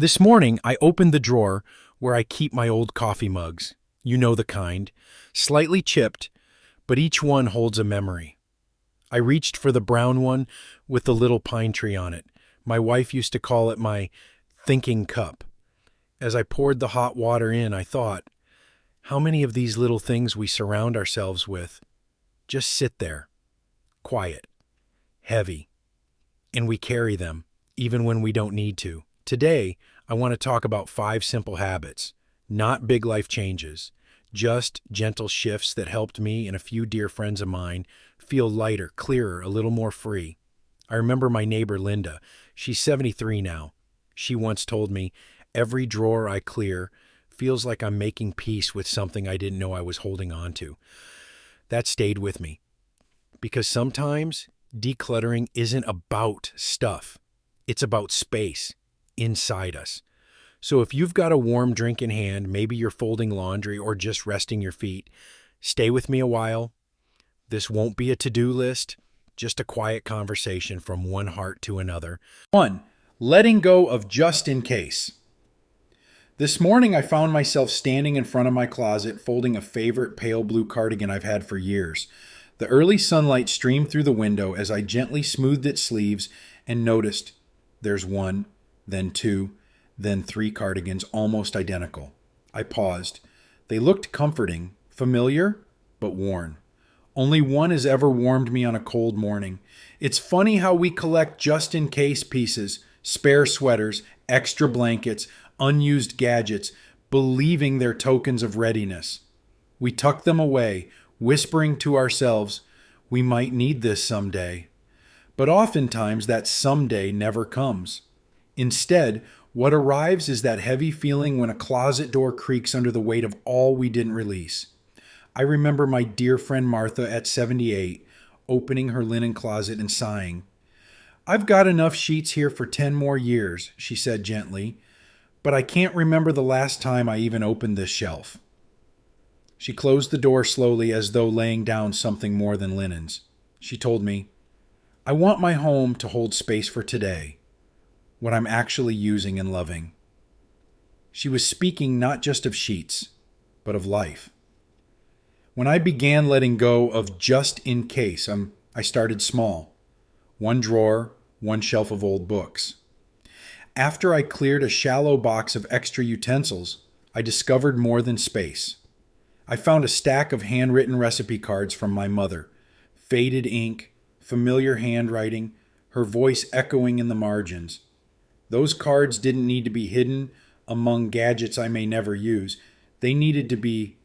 This morning, I opened the drawer where I keep my old coffee mugs. You know the kind. Slightly chipped, but each one holds a memory. I reached for the brown one with the little pine tree on it. My wife used to call it my thinking cup. As I poured the hot water in, I thought, how many of these little things we surround ourselves with just sit there, quiet, heavy, and we carry them even when we don't need to. Today, I want to talk about 5 simple habits, not big life changes, just gentle shifts that helped me and a few dear friends of mine feel lighter, clearer, a little more free. I remember my neighbor Linda. She's 73 now. She once told me, every drawer I clear feels like I'm making peace with something I didn't know I was holding on to. That stayed with me. Because sometimes decluttering isn't about stuff. It's about space inside us. So if you've got a warm drink in hand, maybe you're folding laundry or just resting your feet, stay with me a while. This won't be a to-do list, just a quiet conversation from one heart to another. 1. Letting go of just in case. This morning I found myself standing in front of my closet folding a favorite pale blue cardigan I've had for years. The early sunlight streamed through the window as I gently smoothed its sleeves and noticed there's 1, then 2, then 3 cardigans almost identical. I paused. They looked comforting, familiar, but worn. Only one has ever warmed me on a cold morning. It's funny how we collect just-in-case pieces, spare sweaters, extra blankets, unused gadgets, believing they're tokens of readiness. We tuck them away, whispering to ourselves, we might need this someday. But oftentimes that someday never comes. Instead, what arrives is that heavy feeling when a closet door creaks under the weight of all we didn't release. I remember my dear friend Martha at 78 opening her linen closet and sighing. I've got enough sheets here for 10 more years, she said gently, but I can't remember the last time I even opened this shelf. She closed the door slowly as though laying down something more than linens. She told me, I want my home to hold space for today, what I'm actually using and loving. She was speaking not just of sheets, but of life. When I began letting go of just in case, I started small. 1 drawer, 1 shelf of old books. After I cleared a shallow box of extra utensils, I discovered more than space. I found a stack of handwritten recipe cards from my mother, faded ink, familiar handwriting, her voice echoing in the margins. Those cards didn't need to be hidden among gadgets I may never use. They needed to be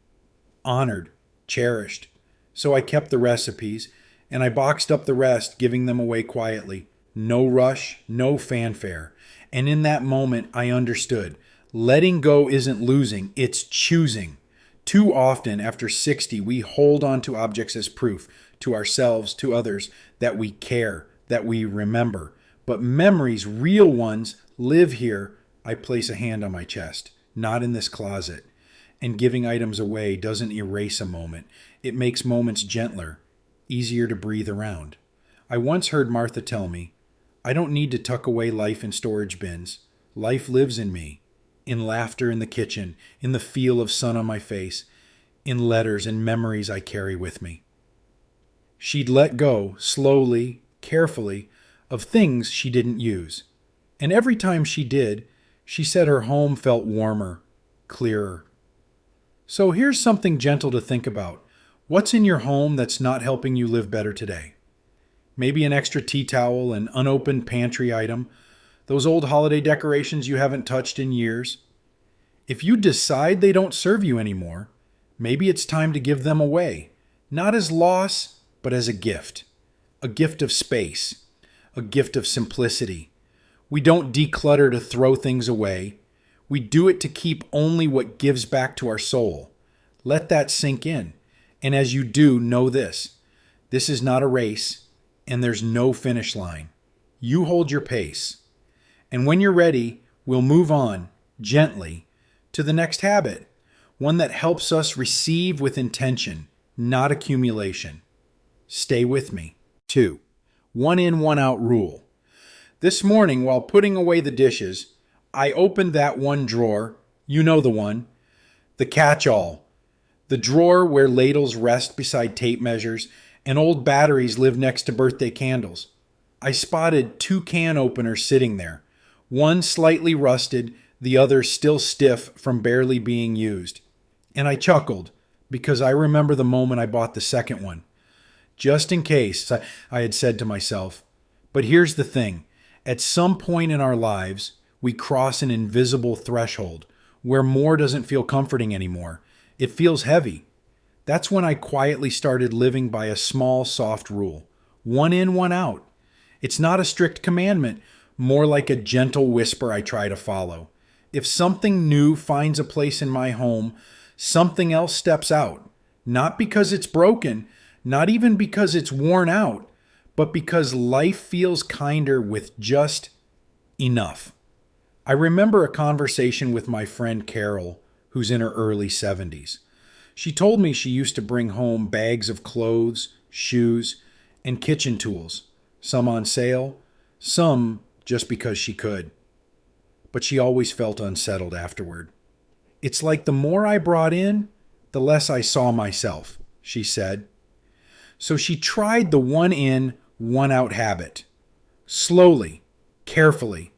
honored, cherished. So I kept the recipes, and I boxed up the rest, giving them away quietly. No rush, no fanfare. And in that moment, I understood. Letting go isn't losing, it's choosing. Too often, after 60, we hold on to objects as proof, to ourselves, to others, that we care, that we remember. But memories, real ones, live here. I place a hand on my chest, not in this closet. And giving items away doesn't erase a moment. It makes moments gentler, easier to breathe around. I once heard Martha tell me, I don't need to tuck away life in storage bins. Life lives in me, in laughter in the kitchen, in the feel of sun on my face, in letters and memories I carry with me. She'd let go, slowly, carefully, of things she didn't use. And every time she did, she said her home felt warmer, clearer. So here's something gentle to think about. What's in your home that's not helping you live better today? Maybe an extra tea towel, an unopened pantry item, those old holiday decorations you haven't touched in years. If you decide they don't serve you anymore, maybe it's time to give them away, not as loss, but as a gift of space, a gift of simplicity. We don't declutter to throw things away. We do it to keep only what gives back to our soul. Let that sink in. And as you do, know this. This is not a race, and there's no finish line. You hold your pace. And when you're ready, we'll move on, gently, to the next habit, one that helps us receive with intention, not accumulation. Stay with me. 2. 1 in, 1 out rule. This morning, while putting away the dishes, I opened that one drawer, you know the one, the catch-all, the drawer where ladles rest beside tape measures and old batteries live next to birthday candles. I spotted two can openers sitting there, one slightly rusted, the other still stiff from barely being used. And I chuckled because I remember the moment I bought the second one. Just in case, I had said to myself. But here's the thing. At some point in our lives, we cross an invisible threshold where more doesn't feel comforting anymore. It feels heavy. That's when I quietly started living by a small, soft rule. One in, one out. It's not a strict commandment, more like a gentle whisper I try to follow. If something new finds a place in my home, something else steps out. Not because it's broken, not even because it's worn out, but because life feels kinder with just enough. I remember a conversation with my friend Carol, who's in her early 70s. She told me she used to bring home bags of clothes, shoes, and kitchen tools, some on sale, some just because she could. But she always felt unsettled afterward. It's like the more I brought in, the less I saw myself, she said. So she tried the one in, one out habit. Slowly, carefully.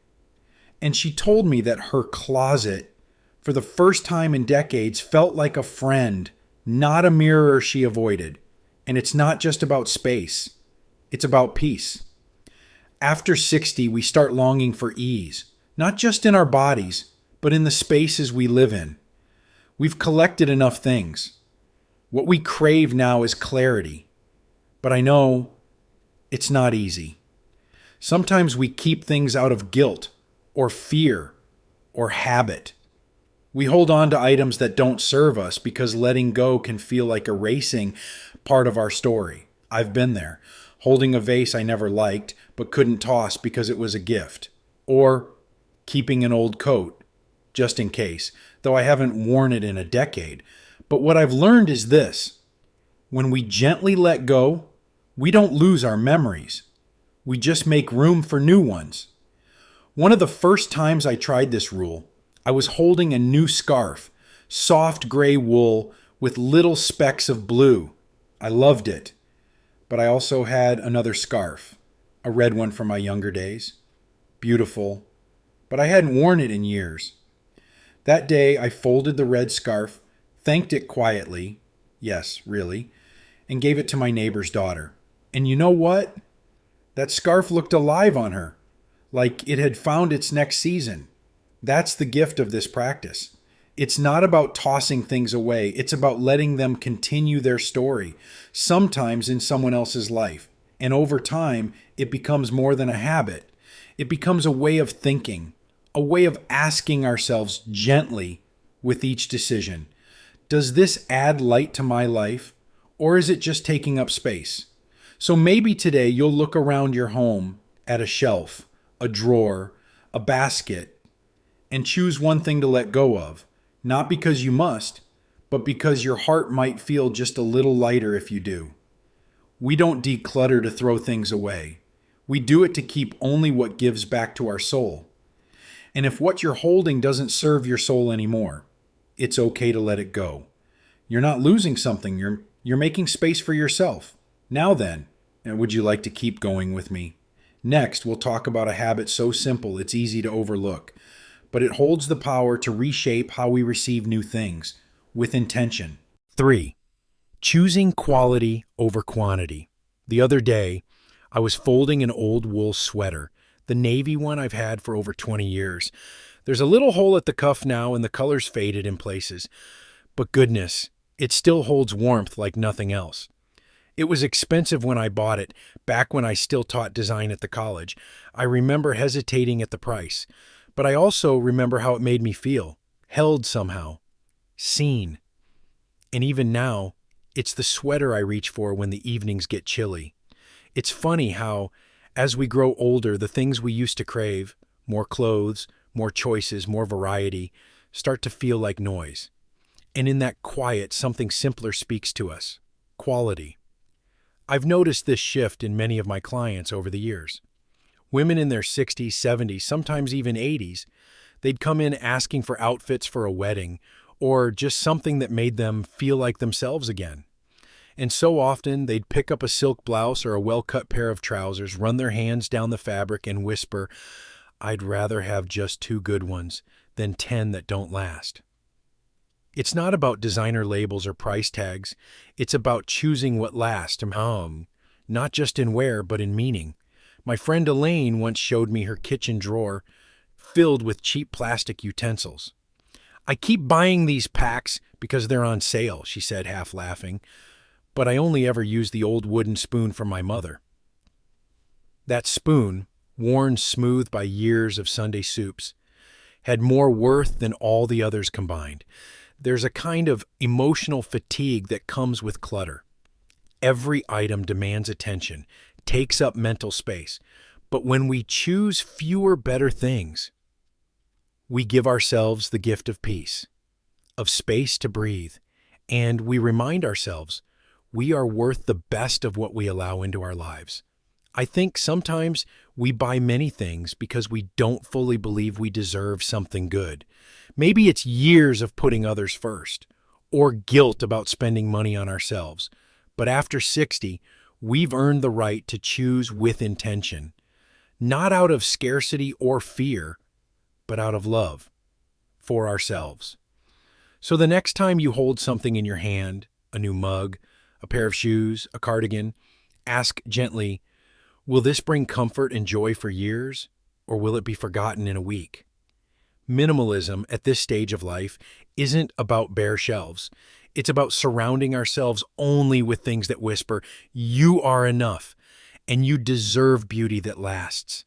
And she told me that her closet, for the first time in decades, felt like a friend, not a mirror she avoided. And it's not just about space. It's about peace. After 60, we start longing for ease, not just in our bodies, but in the spaces we live in. We've collected enough things. What we crave now is clarity. But I know it's not easy. Sometimes we keep things out of guilt or fear or habit. We hold on to items that don't serve us because letting go can feel like erasing part of our story. I've been there, holding a vase I never liked but couldn't toss because it was a gift. Or keeping an old coat, just in case, though I haven't worn it in a decade. But what I've learned is this. When we gently let go, we don't lose our memories. We just make room for new ones. One of the first times I tried this rule, I was holding a new scarf, soft gray wool with little specks of blue. I loved it. But I also had another scarf, a red one from my younger days. Beautiful, but I hadn't worn it in years. That day, I folded the red scarf, thanked it quietly, yes, really, and gave it to my neighbor's daughter. And you know what? That scarf looked alive on her, like it had found its next season. That's the gift of this practice. It's not about tossing things away. It's about letting them continue their story, sometimes in someone else's life. And over time, it becomes more than a habit. It becomes a way of thinking, a way of asking ourselves gently with each decision. Does this add light to my life, or is it just taking up space? So maybe today you'll look around your home at a shelf, a drawer, a basket, and choose one thing to let go of. Not because you must, but because your heart might feel just a little lighter if you do. We don't declutter to throw things away. We do it to keep only what gives back to our soul. And if what you're holding doesn't serve your soul anymore, it's okay to let it go. You're not losing something. You're making space for yourself. Now then, would you like to keep going with me? Next, we'll talk about a habit so simple it's easy to overlook, but it holds the power to reshape how we receive new things with intention. 3. Choosing quality over quantity. The other day, I was folding an old wool sweater, the navy one I've had for over 20 years. There's a little hole at the cuff now and the color's faded in places. But goodness, it still holds warmth like nothing else. It was expensive when I bought it, back when I still taught design at the college. I remember hesitating at the price, but I also remember how it made me feel, held somehow, seen. And even now, it's the sweater I reach for when the evenings get chilly. It's funny how, as we grow older, the things we used to crave, more clothes, more choices, more variety, start to feel like noise. And in that quiet, something simpler speaks to us: quality. I've noticed this shift in many of my clients over the years. Women in their 60s, 70s, sometimes even 80s, They'd come in asking for outfits for a wedding or just something that made them feel like themselves again. And so often they'd pick up a silk blouse or a well cut pair of trousers, run their hands down the fabric, and whisper, "I'd rather have just two good ones than 10 that don't last." It's not about designer labels or price tags. It's about choosing what lasts, not just in wear, but in meaning. My friend Elaine once showed me her kitchen drawer filled with cheap plastic utensils. "I keep buying these packs because they're on sale," she said, half laughing, "but I only ever use the old wooden spoon from my mother." That spoon, worn smooth by years of Sunday soups, had more worth than all the others combined. There's a kind of emotional fatigue that comes with clutter. Every item demands attention, takes up mental space. But when we choose fewer better things, we give ourselves the gift of peace, of space to breathe, and we remind ourselves we are worth the best of what we allow into our lives. I think sometimes we buy many things because we don't fully believe we deserve something good. Maybe it's years of putting others first, or guilt about spending money on ourselves. But after 60, we've earned the right to choose with intention, not out of scarcity or fear, but out of love for ourselves. So the next time you hold something in your hand, a new mug, a pair of shoes, a cardigan, ask gently, will this bring comfort and joy for years, or will it be forgotten in a week? Minimalism at this stage of life isn't about bare shelves. It's about surrounding ourselves only with things that whisper, "You are enough, and you deserve beauty that lasts."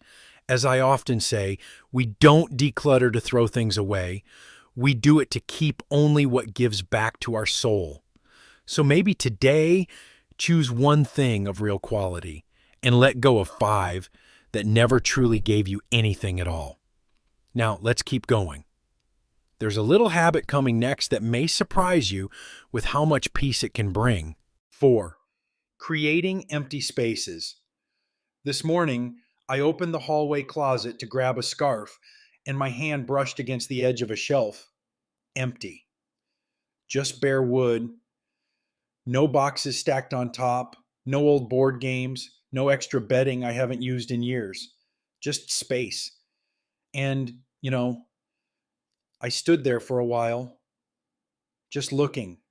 As I often say, we don't declutter to throw things away. We do it to keep only what gives back to our soul. So maybe today, choose one thing of real quality and let go of five that never truly gave you anything at all. Now, let's keep going. There's a little habit coming next that may surprise you with how much peace it can bring. 4. Creating empty spaces. This morning, I opened the hallway closet to grab a scarf, and my hand brushed against the edge of a shelf. Empty. Just bare wood, no boxes stacked on top, no old board games, no extra bedding I haven't used in years. Just space. And, I stood there for a while, just looking.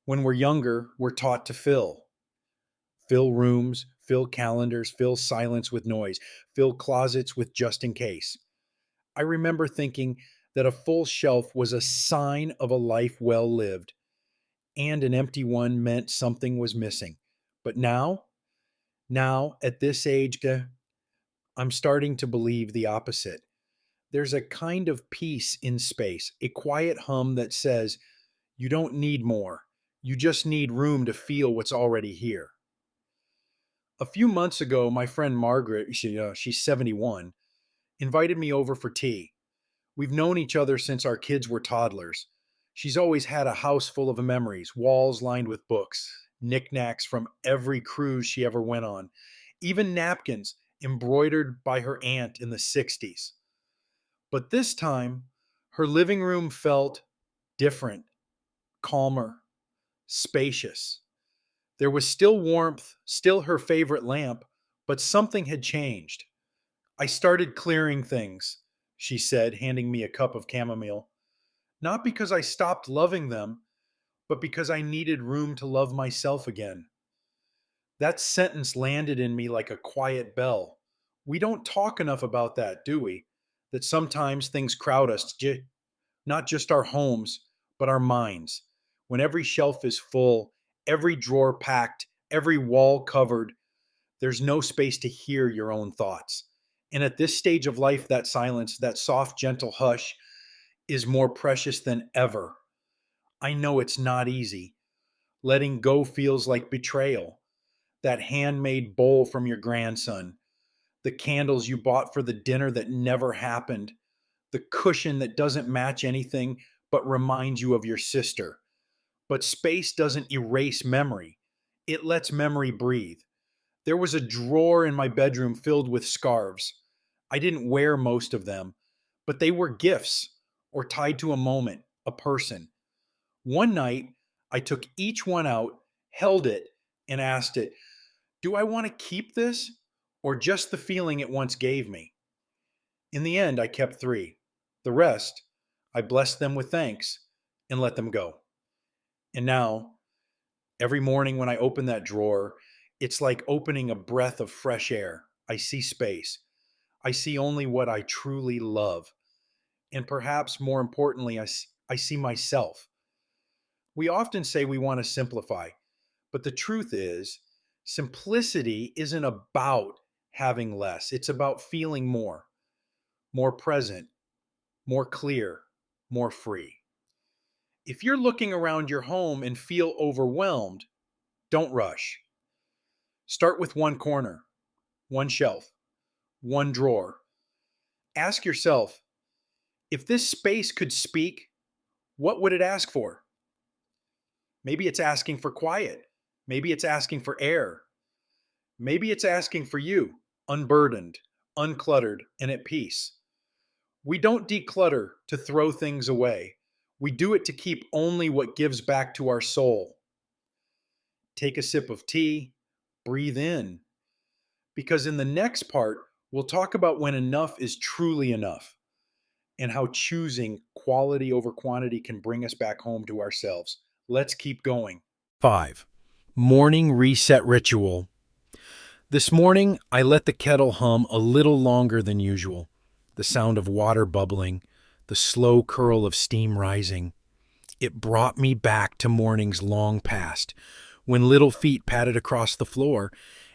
When we're younger, we're taught to fill rooms, fill calendars, fill silence with noise, fill closets with just in case. I remember thinking that a full shelf was a sign of a life well lived, and an empty one meant something was missing. But now at this age, I'm starting to believe the opposite. There's a kind of peace in space, a quiet hum that says, you don't need more. You just need room to feel what's already here. A few months ago, my friend Margaret, she's 71, invited me over for tea. We've known each other since our kids were toddlers. She's always had a house full of memories, walls lined with books, knickknacks from every cruise she ever went on, even napkins embroidered by her aunt in the 60s. But this time, her living room felt different, calmer, spacious. There was still warmth, still her favorite lamp, but something had changed. "I started clearing things," she said, handing me a cup of chamomile. "Not because I stopped loving them, but because I needed room to love myself again." That sentence landed in me like a quiet bell. We don't talk enough about that, do we? That sometimes things crowd us, not just our homes, but our minds. When every shelf is full, every drawer packed, every wall covered, there's no space to hear your own thoughts. And at this stage of life, that silence, that soft, gentle hush, is more precious than ever. I know it's not easy. Letting go feels like betrayal. That handmade bowl from your grandson, the candles you bought for the dinner that never happened, the cushion that doesn't match anything but reminds you of your sister. But space doesn't erase memory, it lets memory breathe. There was a drawer in my bedroom filled with scarves. I didn't wear most of them, but they were gifts or tied to a moment, a person. One night, I took each one out, held it, and asked it, do I want to keep this or just the feeling it once gave me? In the end, I kept 3. The rest, I blessed them with thanks and let them go. And now, every morning when I open that drawer, it's like opening a breath of fresh air. I see space. I see only what I truly love. And perhaps more importantly, I see myself. We often say we want to simplify, but the truth is, simplicity isn't about having less. It's about feeling more present, more clear, more free. If you're looking around your home and feel overwhelmed, don't rush. Start with one corner, one shelf, one drawer. Ask yourself, if this space could speak, what would it ask for? Maybe it's asking for quiet. Maybe it's asking for air. Maybe it's asking for you, unburdened, uncluttered, and at peace. We don't declutter to throw things away. We do it to keep only what gives back to our soul. Take a sip of tea, breathe in, because in the next part, we'll talk about when enough is truly enough and how choosing quality over quantity can bring us back home to ourselves. Let's keep going. 5. Morning reset ritual. This morning, I let the kettle hum a little longer than usual. The sound of water bubbling, the slow curl of steam rising. It brought me back to mornings long past, when little feet patted across the floor,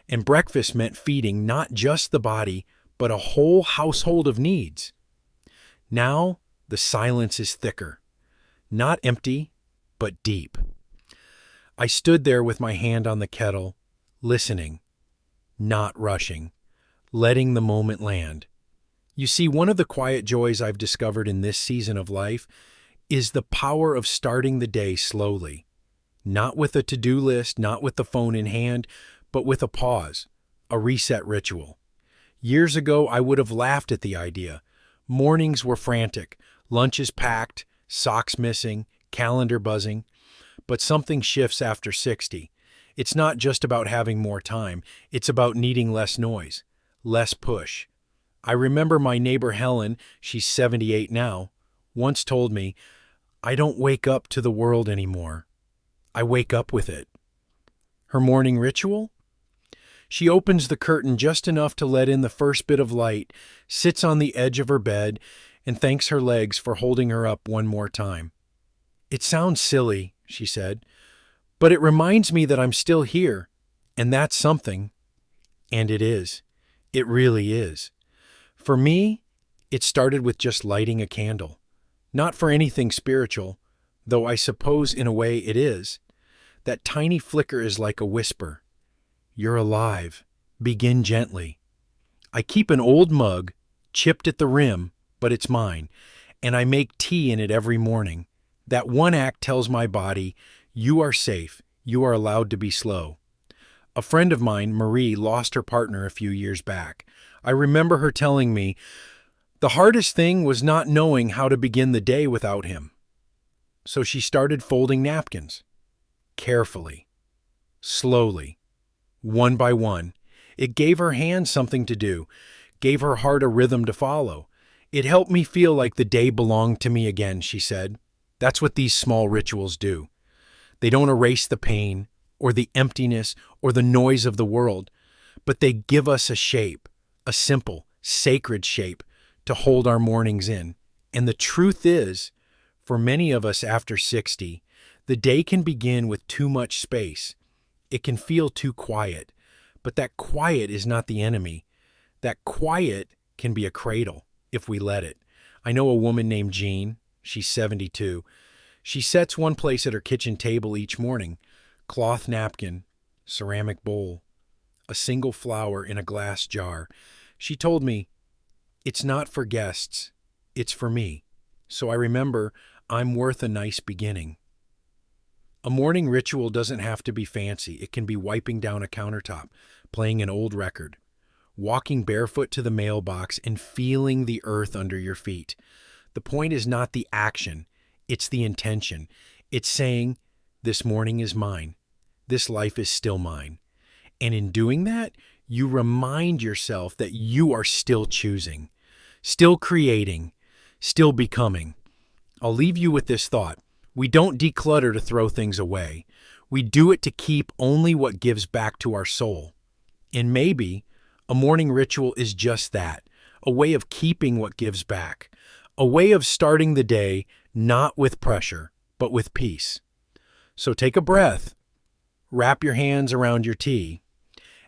and breakfast meant feeding not just the body, but a whole household of needs. Now, the silence is thicker, not empty, but deep. I stood there with my hand on the kettle, listening, not rushing, letting the moment land. You see, one of the quiet joys I've discovered in this season of life is the power of starting the day slowly. Not with a to-do list, not with the phone in hand, but with a pause, a reset ritual. Years ago, I would have laughed at the idea. Mornings were frantic, lunches packed, socks missing, calendar buzzing. But something shifts after 60. It's not just about having more time. It's about needing less noise, less push. I remember my neighbor Helen, she's 78 now, once told me, I don't wake up to the world anymore. I wake up with it. Her morning ritual? She opens the curtain just enough to let in the first bit of light, sits on the edge of her bed, and thanks her legs for holding her up one more time. It sounds silly, she said, but it reminds me that I'm still here, and that's something. And it is. It really is. For me, it started with just lighting a candle. Not for anything spiritual, though I suppose in a way it is. That tiny flicker is like a whisper. You're alive. Begin gently. I keep an old mug, chipped at the rim, but it's mine, and I make tea in it every morning. That one act tells my body, you are safe, you are allowed to be slow. A friend of mine, Marie, lost her partner a few years back. I remember her telling me, the hardest thing was not knowing how to begin the day without him. So she started folding napkins. Carefully. Slowly. One by one. It gave her hands something to do, gave her heart a rhythm to follow. It helped me feel like the day belonged to me again, she said. That's what these small rituals do. They don't erase the pain, or the emptiness, or the noise of the world, but they give us a shape, a simple, sacred shape, to hold our mornings in. And the truth is, for many of us after 60, the day can begin with too much space. It can feel too quiet, but that quiet is not the enemy. That quiet can be a cradle, if we let it. I know a woman named Jean. She's 72. She sets one place at her kitchen table each morning, cloth napkin, ceramic bowl, a single flower in a glass jar. She told me, it's not for guests, it's for me. So I remember I'm worth a nice beginning. A morning ritual doesn't have to be fancy. It can be wiping down a countertop, playing an old record, walking barefoot to the mailbox and feeling the earth under your feet. The point is not the action, it's the intention. It's saying, this morning is mine. This life is still mine. And in doing that, you remind yourself that you are still choosing, still creating, still becoming. I'll leave you with this thought. We don't declutter to throw things away. We do it to keep only what gives back to our soul. And maybe a morning ritual is just that, a way of keeping what gives back, a way of starting the day not with pressure, but with peace. So take a breath, wrap your hands around your tea,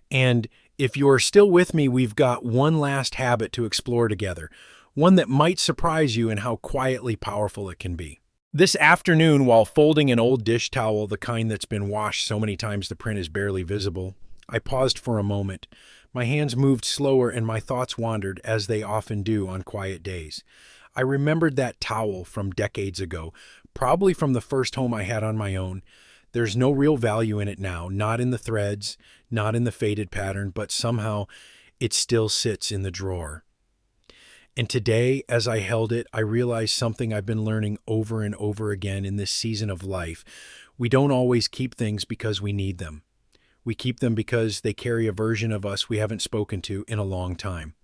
and if you're still with me, we've got one last habit to explore together, one that might surprise you in how quietly powerful it can be. This afternoon, while folding an old dish towel, the kind that's been washed so many times the print is barely visible, I paused for a moment. My hands moved slower and my thoughts wandered, as they often do on quiet days. I remembered that towel from decades ago, probably from the first home I had on my own. There's no real value in it now, not in the threads, not in the faded pattern, but somehow it still sits in the drawer. And today, as I held it, I realized something I've been learning over and over again in this season of life. We don't always keep things because we need them. We keep them because they carry a version of us we haven't spoken to in a long time.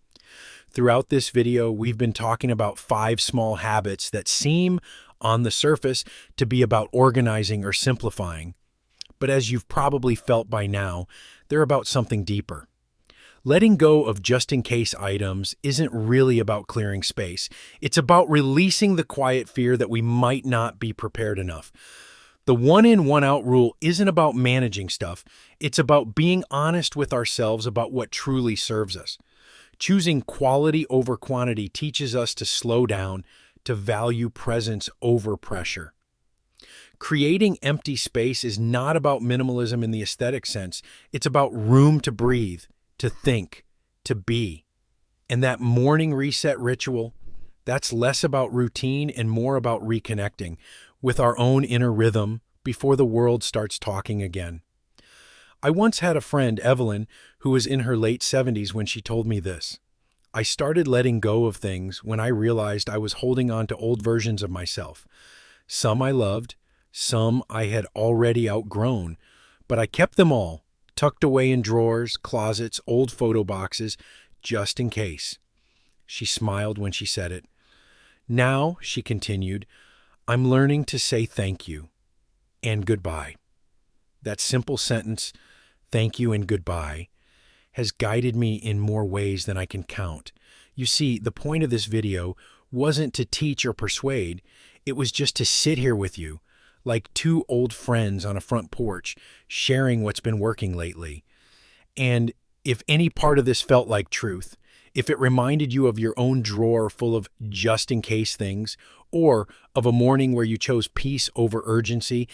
Throughout this video, we've been talking about 5 small habits that seem, on the surface, to be about organizing or simplifying. But as you've probably felt by now, they're about something deeper. Letting go of just-in-case items isn't really about clearing space. It's about releasing the quiet fear that we might not be prepared enough. The one-in, one-out rule isn't about managing stuff. It's about being honest with ourselves about what truly serves us. Choosing quality over quantity teaches us to slow down, to value presence over pressure. Creating empty space is not about minimalism in the aesthetic sense. It's about room to breathe, to think, to be. And that morning reset ritual, that's less about routine and more about reconnecting with our own inner rhythm before the world starts talking again. I once had a friend, Evelyn, who was in her late 70s when she told me this. I started letting go of things when I realized I was holding on to old versions of myself. Some I loved, some I had already outgrown, but I kept them all, tucked away in drawers, closets, old photo boxes, just in case. She smiled when she said it. Now, she continued, I'm learning to say thank you and goodbye. That simple sentence, thank you and goodbye, has guided me in more ways than I can count. You see, the point of this video wasn't to teach or persuade. It was just to sit here with you, like 2 old friends on a front porch, sharing what's been working lately. And if any part of this felt like truth, if it reminded you of your own drawer full of just-in-case things, or of a morning where you chose peace over urgency,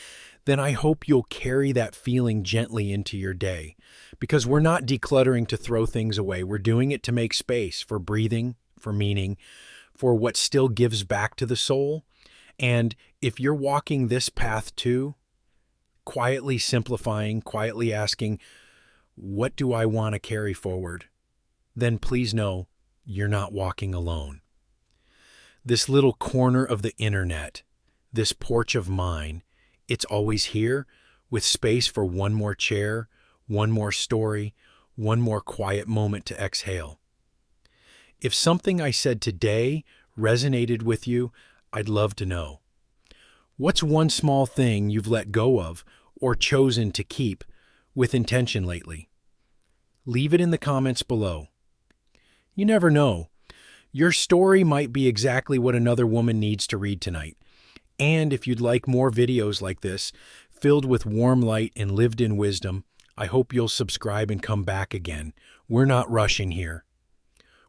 then I hope you'll carry that feeling gently into your day. Because we're not decluttering to throw things away. We're doing it to make space for breathing, for meaning, for what still gives back to the soul. And if you're walking this path too, quietly simplifying, quietly asking, what do I want to carry forward? Then please know you're not walking alone. This little corner of the internet, this porch of mine, it's always here with space for one more chair, one more story, one more quiet moment to exhale. If something I said today resonated with you, I'd love to know. What's one small thing you've let go of or chosen to keep with intention lately? Leave it in the comments below. You never know. Your story might be exactly what another woman needs to read tonight. And if you'd like more videos like this, filled with warm light and lived-in wisdom, I hope you'll subscribe and come back again. We're not rushing here.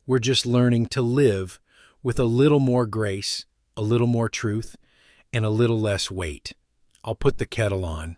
We're just learning to live with a little more grace, a little more truth, and a little less weight. I'll put the kettle on.